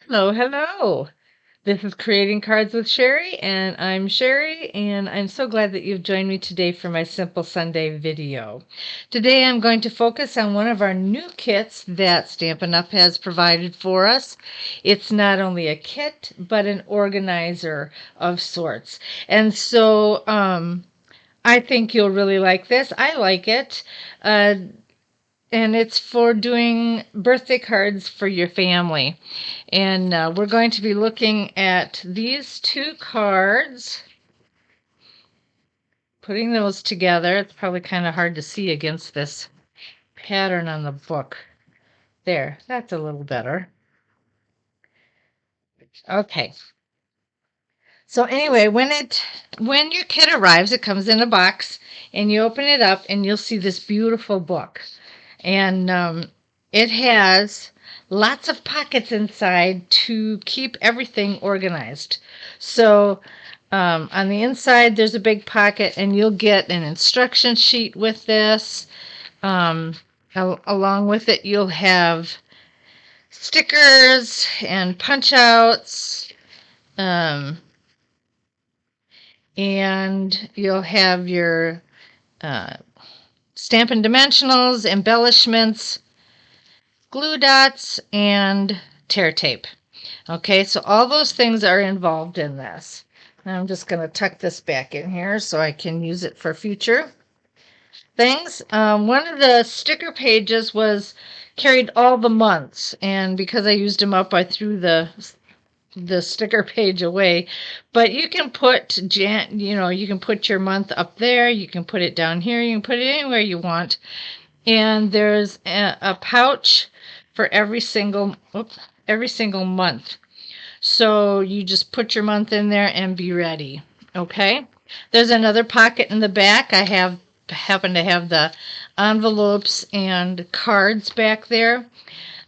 Hello, hello. This is Creating Cards with Sherry, and I'm Sherry, and I'm so glad that you've joined me today for my Simple Sunday video. Today I'm going to focus on one of our new kits that Stampin' Up! Has provided for us. It's not only a kit, but an organizer of sorts. And so I think you'll really like this. I like it. Uh, and it's for doing birthday cards for your family. And we're going to be looking at these two cards, putting those together. It's probably kind of hard to see against this pattern on the book. There, that's a little better. Okay. So anyway, when your kit arrives, it comes in a box, and you open it up, and you'll see this beautiful book. And it has lots of pockets inside to keep everything organized. So on the inside, there's a big pocket, and you'll get an instruction sheet with this. Along with it, you'll have stickers and punch outs, and you'll have your uh, Stampin' Dimensionals, embellishments, glue dots, and tear tape. Okay, so all those things are involved in this. Now I'm just going to tuck this back in here so I can use it for future things. One of the sticker pages was carried all the months, and because I used them up, I threw the sticker page away. But you can put you can put your month up there, you can put it down here, you can put it anywhere you want. And there's a pouch for every single month. So you just put your month in there and be ready. Okay? There's another pocket in the back. I happen to have the envelopes and cards back there.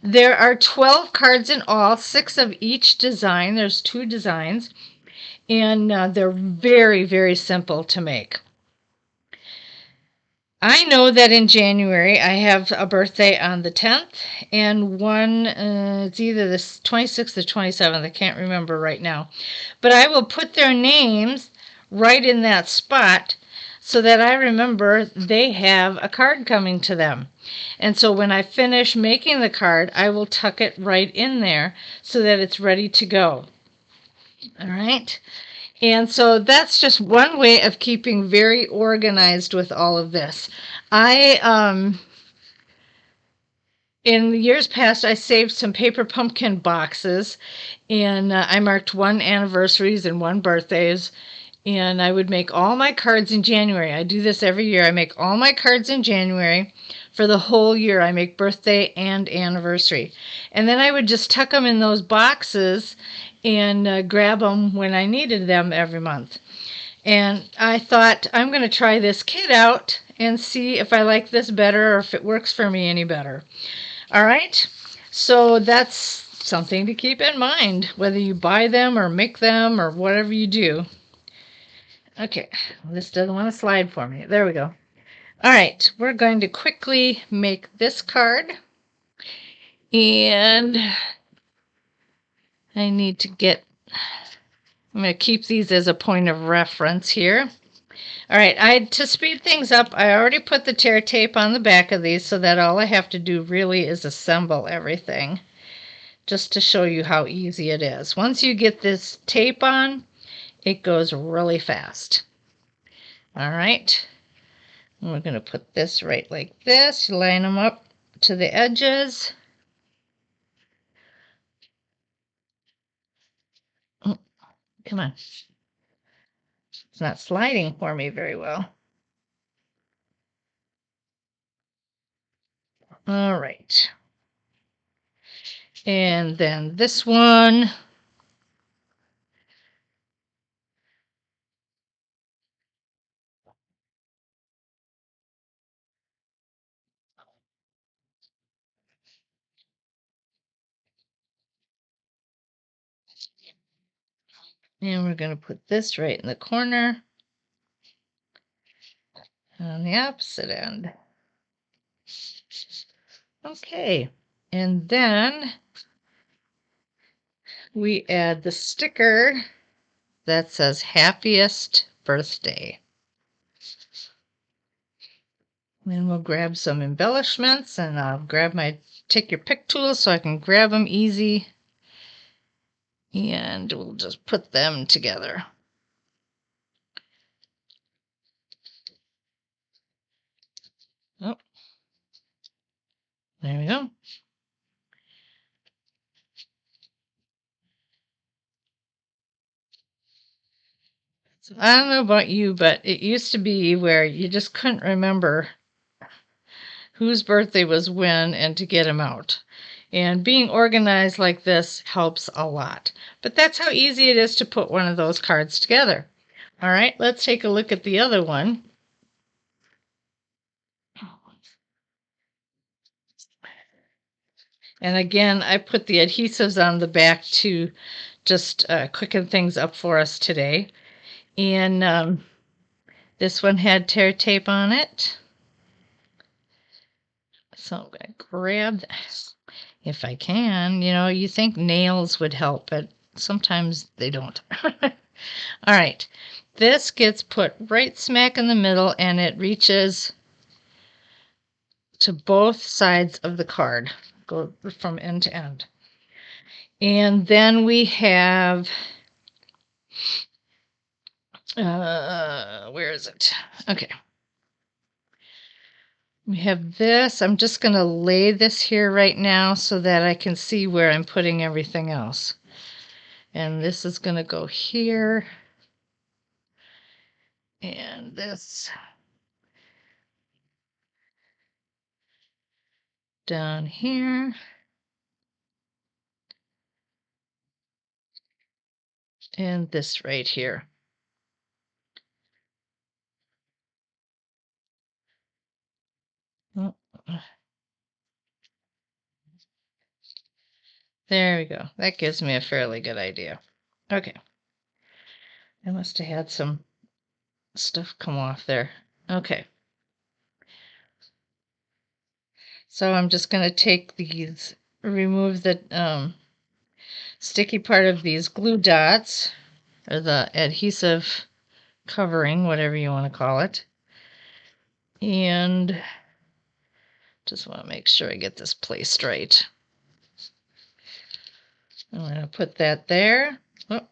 There are 12 cards in all, 6 of each design. There's 2 designs, and they're very, very simple to make. I know that in January I have a birthday on the 10th, and one, it's either the 26th or 27th. I can't remember right now. But I will put their names right in that spot so that I remember they have a card coming to them. And so when I finish making the card, I will tuck it right in there so that it's ready to go. All right. And so that's just one way of keeping very organized with all of this. In the years past, I saved some paper pumpkin boxes, and I marked one anniversaries and one birthdays. And I would make all my cards in January. I do this every year. I make all my cards in January. For the whole year, I make birthday and anniversary. And then I would just tuck them in those boxes and grab them when I needed them every month. And I thought, I'm going to try this kit out and see if I like this better or if it works for me any better. All right, so that's something to keep in mind, whether you buy them or make them or whatever you do. Okay, this doesn't want to slide for me. There we go. All right, we're going to quickly make this card. And I need to get, I'm going to keep these as a point of reference here. All right, to speed things up, I already put the tear tape on the back of these so that all I have to do really is assemble everything, just to show you how easy it is. Once you get this tape on, it goes really fast. All right, and we're going to put this right like this, line them up to the edges. Oh, come on. It's not sliding for me very well. All right. And then this one. And we're going to put this right in the corner on the opposite end. Okay. And then we add the sticker that says happiest birthday. Then we'll grab some embellishments, and I'll grab my take your pick tool so I can grab them easy. And we'll just put them together. Oh, there we go. So I don't know about you, but it used to be where you just couldn't remember whose birthday was when and to get them out. And being organized like this helps a lot. But that's how easy it is to put one of those cards together. All right, let's take a look at the other one. And again, I put the adhesives on the back to just quicken things up for us today. And this one had tear tape on it. So I'm going to grab this if I can. You know, you think nails would help, but sometimes they don't. All right. This gets put right smack in the middle, and it reaches to both sides of the card. Go from end to end. And then we have, where is it? Okay. We have this. I'm just going to lay this here right now so that I can see where I'm putting everything else. And this is going to go here. And this down here. And this right here. Oh. There we go. That gives me a fairly good idea. Okay. I must have had some stuff come off there. Okay. So I'm just going to take these, remove the sticky part of these glue dots, or the adhesive covering, whatever you want to call it. And just want to make sure I get this placed right. I'm going to put that there. Oh. Put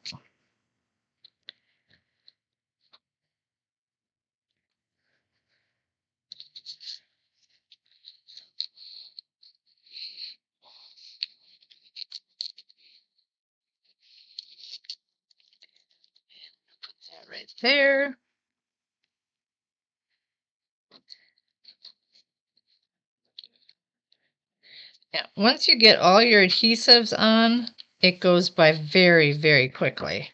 that right there. Yeah, once you get all your adhesives on, it goes by very, very quickly.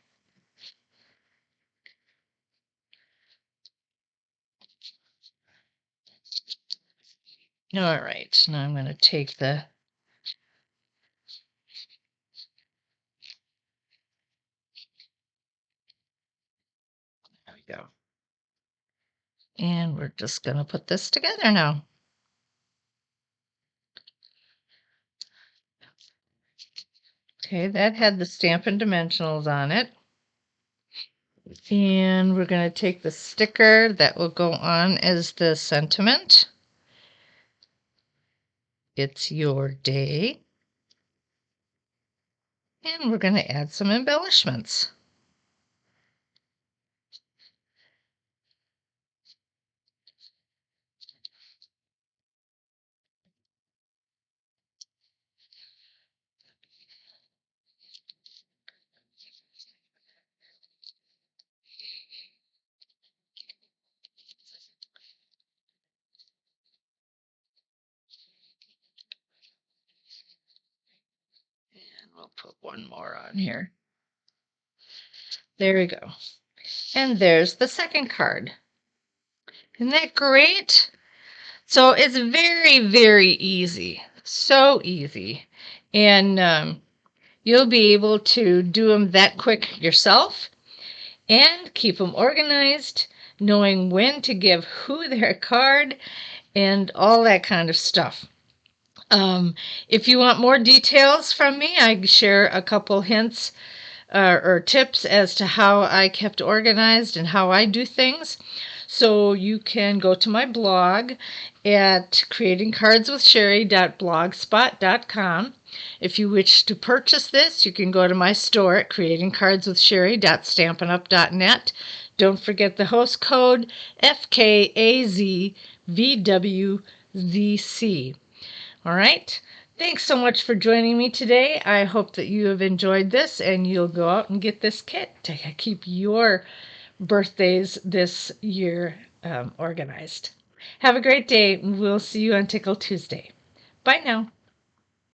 All right, now I'm going to take the there we go. And we're just going to put this together now. Okay, that had the Stampin' Dimensionals on it. And we're going to take the sticker that will go on as the sentiment. It's your day. And we're going to add some embellishments. And we'll put one more on here. There we go. And there's the second card. Isn't that great? So it's very, very easy. So easy. And you'll be able to do them that quick yourself and keep them organized, knowing when to give who their card and all that kind of stuff. If you want more details from me, I share a couple hints or tips as to how I kept organized and how I do things. So you can go to my blog at creatingcardswithsherry.blogspot.com. If you wish to purchase this, you can go to my store at creatingcardswithsherry.stampinup.net. Don't forget the host code FKAZVWZC. All right. Thanks so much for joining me today. I hope that you have enjoyed this and you'll go out and get this kit to keep your birthdays this year organized. Have a great day. We'll see you on Tickle Tuesday. Bye now.